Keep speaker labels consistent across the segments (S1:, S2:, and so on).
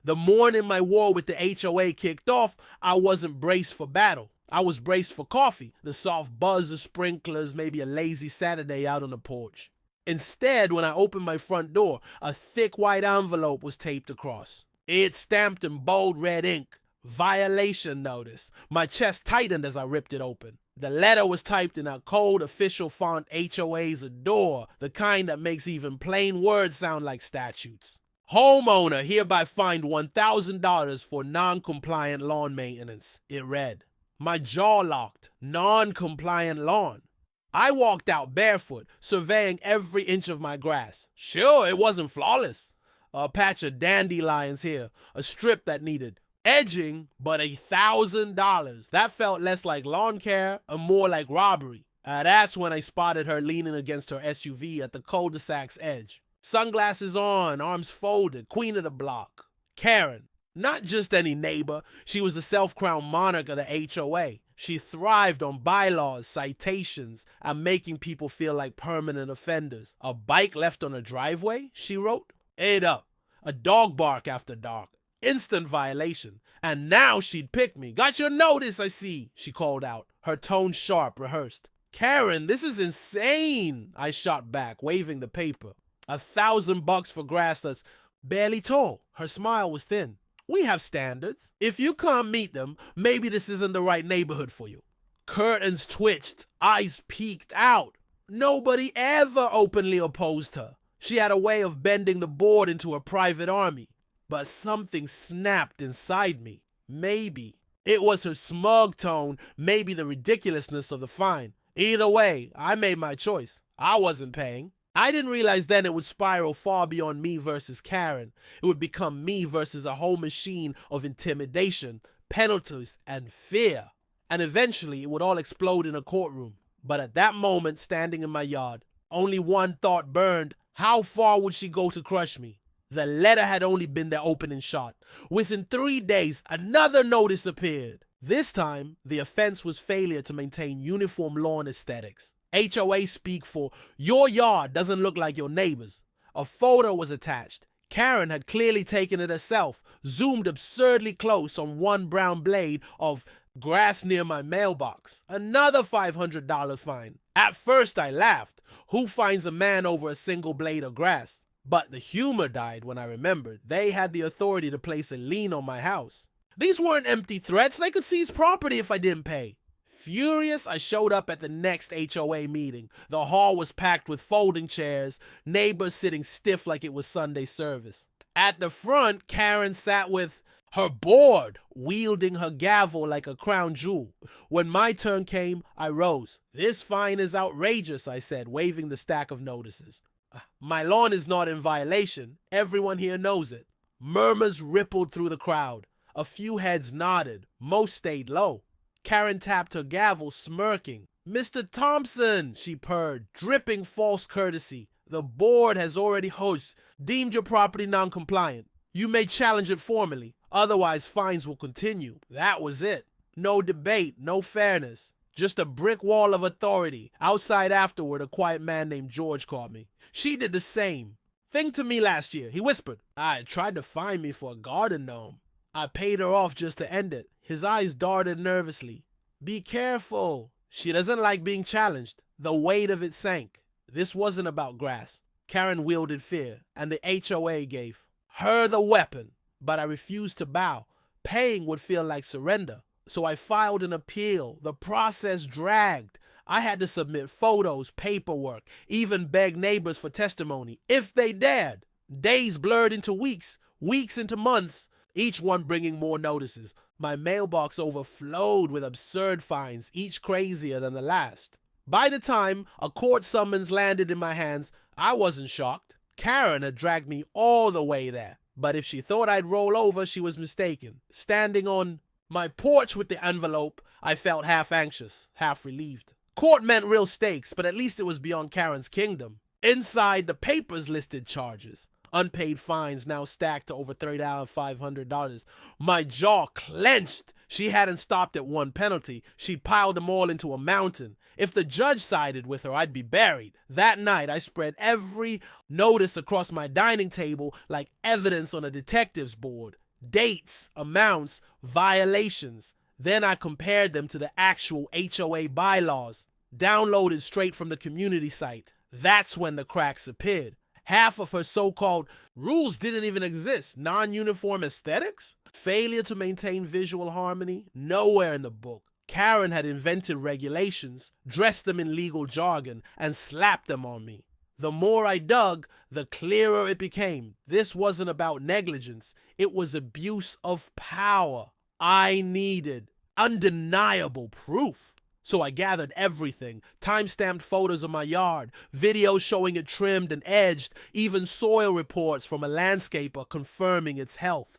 S1: The morning my war with the HOA kicked off, I wasn't braced for battle. I was braced for coffee, the soft buzz of sprinklers, maybe a lazy Saturday out on the porch. Instead, when I opened my front door, a thick white envelope was taped across. It stamped in bold red ink, "Violation Notice." My chest tightened as I ripped it open. The letter was typed in a cold official font HOAs adore, the kind that makes even plain words sound like statutes. "Homeowner hereby fined $1,000 for non-compliant lawn maintenance," it read. My jaw locked. Non-compliant lawn. I walked out barefoot, surveying every inch of my grass. Sure, it wasn't flawless. A patch of dandelions here, a strip that needed edging, but $1,000. That felt less like lawn care and more like robbery. That's when I spotted her leaning against her SUV at the cul-de-sac's edge. Sunglasses on, arms folded, queen of the block. Karen. Not just any neighbor, she was the self-crowned monarch of the HOA. She thrived on bylaws, citations, and making people feel like permanent offenders. A bike left on a driveway, she wrote. Ate up. A dog bark after dark. Instant violation. And now she'd pick me. "Got your notice, I see," she called out, her tone sharp, rehearsed. "Karen, this is insane," I shot back, waving the paper. $1,000 for grass that's barely tall. Her smile was thin. "We have standards. If you can't meet them, maybe this isn't the right neighborhood for you." Curtains twitched, eyes peeked out. Nobody ever openly opposed her. She had a way of bending the board into a private army. But something snapped inside me. Maybe. It was her smug tone, maybe the ridiculousness of the fine. Either way, I made my choice. I wasn't paying. I didn't realize then it would spiral far beyond me versus Karen. It would become me versus a whole machine of intimidation, penalties, and fear. And eventually, it would all explode in a courtroom. But at that moment, standing in my yard, only one thought burned. How far would she go to crush me? The letter had only been the opening shot. Within 3 days, another notice appeared. This time, the offense was failure to maintain uniform lawn aesthetics. HOA speak for "your yard doesn't look like your neighbor's." A photo was attached. Karen had clearly taken it herself, zoomed absurdly close on one brown blade of grass near my mailbox. Another $500 fine. At first I laughed. Who finds a man over a single blade of grass? But the humor died when I remembered they had the authority to place a lien on my house. These weren't empty threats. They could seize property if I didn't pay. Furious, I showed up at the next HOA meeting. The hall was packed with folding chairs, neighbors sitting stiff like it was Sunday service. At the front, Karen sat with her board, wielding her gavel like a crown jewel. When my turn came, I rose. "This fine is outrageous," I said, waving the stack of notices. "My lawn is not in violation. Everyone here knows it." Murmurs rippled through the crowd. A few heads nodded. Most stayed low. Karen tapped her gavel, smirking. "Mr. Thompson," she purred, dripping false courtesy. "The board has already deemed your property non-compliant. You may challenge it formally. Otherwise, fines will continue." That was it. No debate, no fairness. Just a brick wall of authority. Outside afterward, a quiet man named George caught me. She did the same thing to me last year, he whispered. I tried to fine me for a garden gnome. I paid her off just to end it. His eyes darted nervously. "Be careful." She doesn't like being challenged. The weight of it sank. This wasn't about grass. Karen wielded fear, and the HOA gave her the weapon. But I refused to bow. Paying would feel like surrender. So I filed an appeal. The process dragged. I had to submit photos, paperwork, even beg neighbors for testimony, if they dared. Days blurred into weeks, weeks into months, each one bringing more notices. My mailbox overflowed with absurd fines, each crazier than the last. By the time a court summons landed in my hands, I wasn't shocked. Karen had dragged me all the way there. But if she thought I'd roll over, she was mistaken. Standing on my porch with the envelope, I felt half anxious, half relieved. Court meant real stakes, but at least it was beyond Karen's kingdom. Inside, the papers listed charges. Unpaid fines now stacked to over $30,500. My jaw clenched. She hadn't stopped at one penalty. She piled them all into a mountain. If the judge sided with her, I'd be buried. That night, I spread every notice across my dining table like evidence on a detective's board. dates, amounts, violations. Then I compared them to the actual HOA bylaws, downloaded straight from the community site. That's when the cracks appeared. Half of her so-called rules didn't even exist. Non-uniform aesthetics? Failure to maintain visual harmony? Nowhere in the book. Karen had invented regulations, dressed them in legal jargon, and slapped them on me. The more I dug, the clearer it became. This wasn't about negligence. It was abuse of power. I needed undeniable proof. So I gathered everything, time-stamped photos of my yard, videos showing it trimmed and edged, even soil reports from a landscaper confirming its health.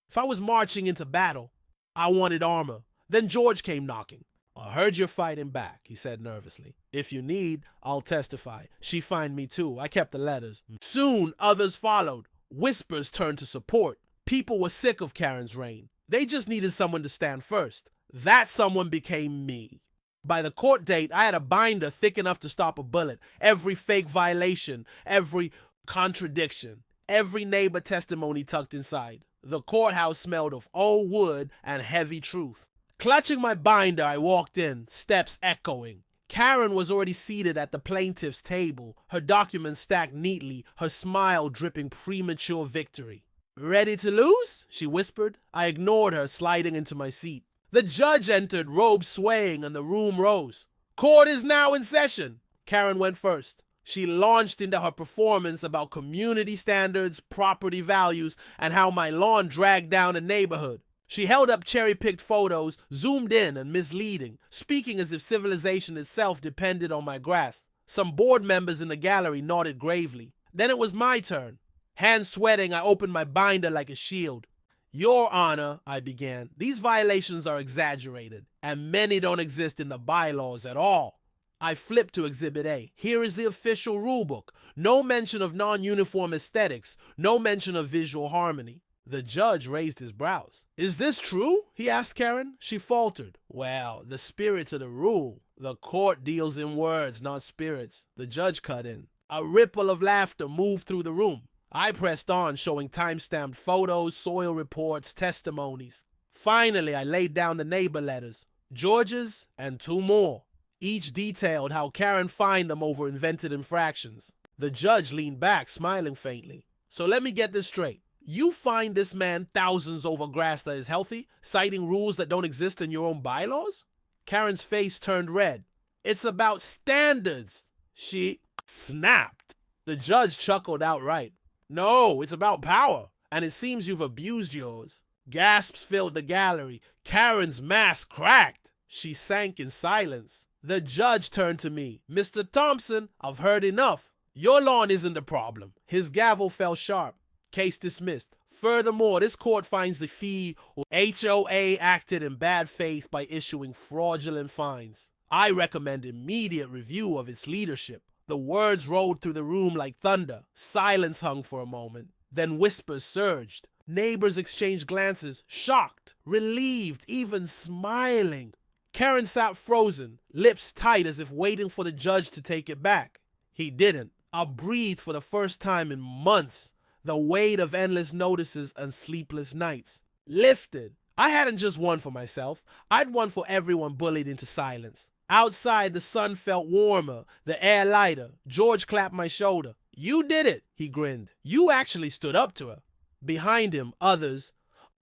S1: If I was marching into battle, I wanted armor. Then George came knocking. I heard you're fighting back, he said nervously. If you need, I'll testify. She fined me too. I kept the letters. Soon others followed. Whispers turned to support. People were sick of Karen's reign. They just needed someone to stand first. That someone became me. By the court date, I had a binder thick enough to stop a bullet. Every fake violation, every contradiction, every neighbor testimony tucked inside. The courthouse smelled of old wood and heavy truth. Clutching my binder, I walked in, steps echoing. Karen was already seated at the plaintiff's table, her documents stacked neatly, her smile dripping premature victory. Ready to lose? She whispered. I ignored her, sliding into my seat. The judge entered, robes swaying, and the room rose. Court is now in session. Karen went first. She launched into her performance about community standards, property values, and how my lawn dragged down a neighborhood. She held up cherry-picked photos, zoomed in and misleading, speaking as if civilization itself depended on my grasp. Some board members in the gallery nodded gravely. Then it was my turn. Hands sweating, I opened my binder like a shield. Your Honor, I began, these violations are exaggerated, and many don't exist in the bylaws at all. I flipped to Exhibit A. Here is the official rulebook. No mention of non-uniform aesthetics, no mention of visual harmony. The judge raised his brows. Is this true? He asked Karen. She faltered. Well, the spirit of the rule. The court deals in words, not spirits. The judge cut in. A ripple of laughter moved through the room. I pressed on, showing time-stamped photos, soil reports, testimonies. Finally, I laid down the neighbor letters. George's and 2 more. Each detailed how Karen fined them over invented infractions. The judge leaned back, smiling faintly. So let me get this straight. You fined this man thousands over grass that is healthy, citing rules that don't exist in your own bylaws? Karen's face turned red. It's about standards. She snapped. The judge chuckled outright. No, it's about power, and it seems you've abused yours. Gasps filled the gallery. Karen's mask cracked. She sank in silence. The judge turned to me. Mr. Thompson, I've heard enough. Your lawn isn't the problem. His gavel fell sharp. Case dismissed. Furthermore, this court finds the fee or HOA acted in bad faith by issuing fraudulent fines. I recommend immediate review of its leadership. The words rolled through the room like thunder. Silence hung for a moment. Then whispers surged. Neighbors exchanged glances, shocked, relieved, even smiling. Karen sat frozen, lips tight as if waiting for the judge to take it back. He didn't. I breathed for the first time in months. The weight of endless notices and sleepless nights lifted. I hadn't just won for myself. I'd won for everyone bullied into silence. Outside, the sun felt warmer, the air lighter. George clapped my shoulder. You did it, he grinned. You actually stood up to her. Behind him, others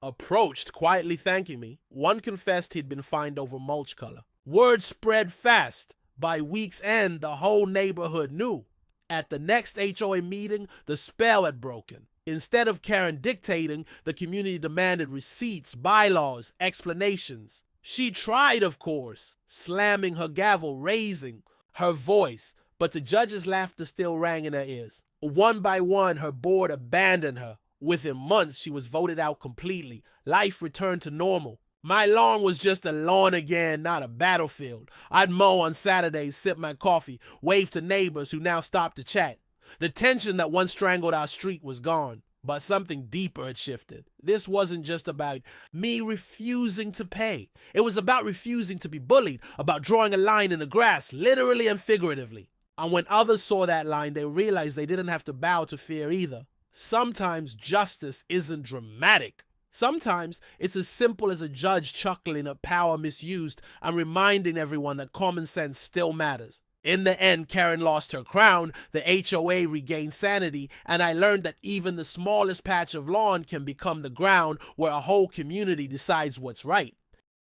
S1: approached, quietly thanking me. One confessed he'd been fined over mulch color. Word spread fast. By week's end, the whole neighborhood knew. At the next HOA meeting, the spell had broken. Instead of Karen dictating, the community demanded receipts, bylaws, explanations. She tried, of course, slamming her gavel, raising her voice, but the judge's laughter still rang in her ears. One by one, her board abandoned her. Within months, she was voted out completely. Life returned to normal. My lawn was just a lawn again, not a battlefield. I'd mow on Saturdays, sip my coffee, wave to neighbors who now stopped to chat. The tension that once strangled our street was gone, but something deeper had shifted. This wasn't just about me refusing to pay. It was about refusing to be bullied, about drawing a line in the grass, literally and figuratively. And when others saw that line, they realized they didn't have to bow to fear either. Sometimes justice isn't dramatic. Sometimes it's as simple as a judge chuckling at power misused and reminding everyone that common sense still matters. In the end, Karen lost her crown, the HOA regained sanity, and I learned that even the smallest patch of lawn can become the ground where a whole community decides what's right.